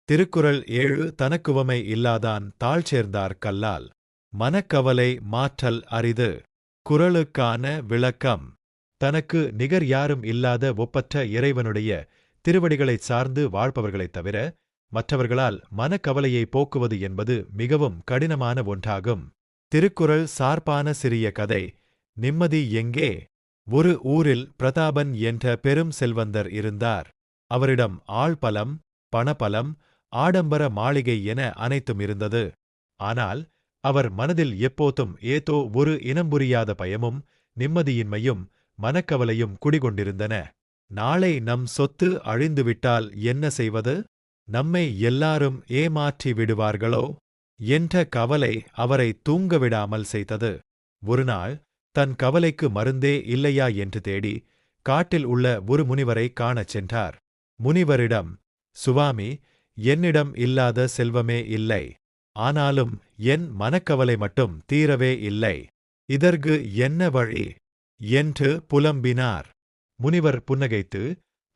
திருக்குறள் 7 தனக்குவமை இல்லாதான் தாழ்ச்சேர்ந்தார் கல்லால். மனக்கவலை மாற்றல் அரிது. குறளுக்கான விளக்கம். தனக்கு நிகர் யாரும் இல்லாத ஒப்பற்ற இறைவனுடைய திருவடிகளைச் சார்ந்து வாழ்பவர்களைத் தவிர மற்றவர்களால் மனக்கவலையை போக்குவது என்பது மிகவும் கடினமான ஒன்றாகும். திருக்குறள் சார்பான சிறிய கதை. நிம்மதி எங்கே? ஒரு ஊரில் பிரதாபன் என்ற பெரும் செல்வந்தர் இருந்தார். அவரிடம் ஆள்பலம், பணபலம், ஆடம்பர மாளிகை என அனைத்தும் இருந்தது. ஆனால் அவர் மனதில் எப்போதும் ஏதோ ஒரு இனம்புரியாத பயமும் நிம்மதியின்மையும் மனக்கவலையும் குடிகொண்டிருந்தன. நாளை நம் சொத்து அழிந்துவிட்டால் என்ன செய்வது? நம்மை எல்லாரும் ஏமாற்றி விடுவார்களோ என்ற கவலை அவரை தூங்கவிடாமல் செய்தது. ஒருநாள் தன் கவலைக்கு மருந்தே இல்லையா என்று தேடி காட்டில் உள்ள ஒரு முனிவரை காணச் சென்றார். முனிவரிடம், சுவாமி, என்னிடம் இல்லாத செல்வமே இல்லை. ஆனாலும் என் மனக்கவலை மட்டும் தீரவே இல்லை. இதற்கு என்ன வழி என்று புலம்பினார். முனிவர் புன்னகைத்து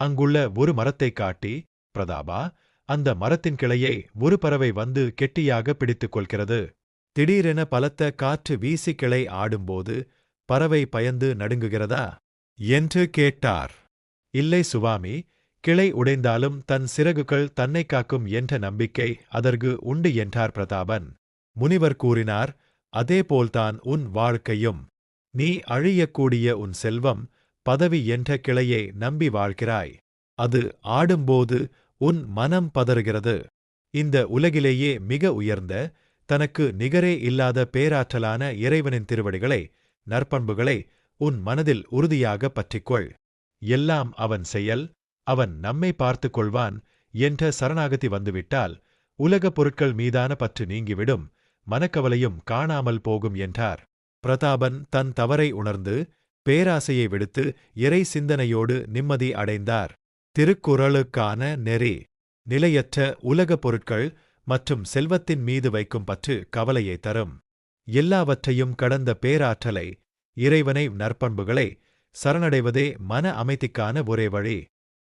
அங்குள்ள ஒரு மரத்தைக் காட்டி, பிரதாபா, அந்த மரத்தின் கிளையை ஒரு பறவை வந்து கெட்டியாக பிடித்துக் கொள்கிறது. திடீரென பலத்த காற்று வீசி கிளை ஆடும்போது பறவை பயந்து நடுங்குகிறதா என்று கேட்டார். இல்லை சுவாமி, கிளை உடைந்தாலும் தன் சிறகுகள் தன்னை காக்கும் என்ற நம்பிக்கை அதற்கு உண்டு என்றார் பிரதாபன். முனிவர் கூறினார், அதேபோல்தான் உன் வாழ்க்கையும். நீ அழியக்கூடிய உன் செல்வம், பதவி என்ற கிளையை நம்பி வாழ்கிறாய். அது ஆடும்போது உன் மனம் பதறுகிறது. இந்த உலகிலேயே மிக உயர்ந்த, தனக்கு நிகரே இல்லாத பேராற்றலான இறைவனின் திருவடிகளை, நற்பண்புகளை உன் மனதில் உறுதியாக பற்றிக்கொள். எல்லாம் அவன் செயல், அவன் நம்மை பார்த்துக் கொள்வான் என்ற சரணாகதி வந்துவிட்டால் உலகப் பொருட்கள் மீதான பற்று நீங்கிவிடும், மனக்கவலையும் காணாமல் போகும் என்றார். பிரதாபன் தன் தவறை உணர்ந்து பேராசையை விடுத்து இறை சிந்தனையோடு நிம்மதி அடைந்தார். திருக்குறளுக்கான நெறி. நிலையற்ற உலகப் பொருட்கள் மற்றும் செல்வத்தின் மீது வைக்கும் பற்று கவலையை தரும். எல்லாவற்றையும் கடந்த பேராற்றலை, இறைவனை, நற்பண்புகளை சரணடைவதே மன அமைதிக்கான ஒரே வழி.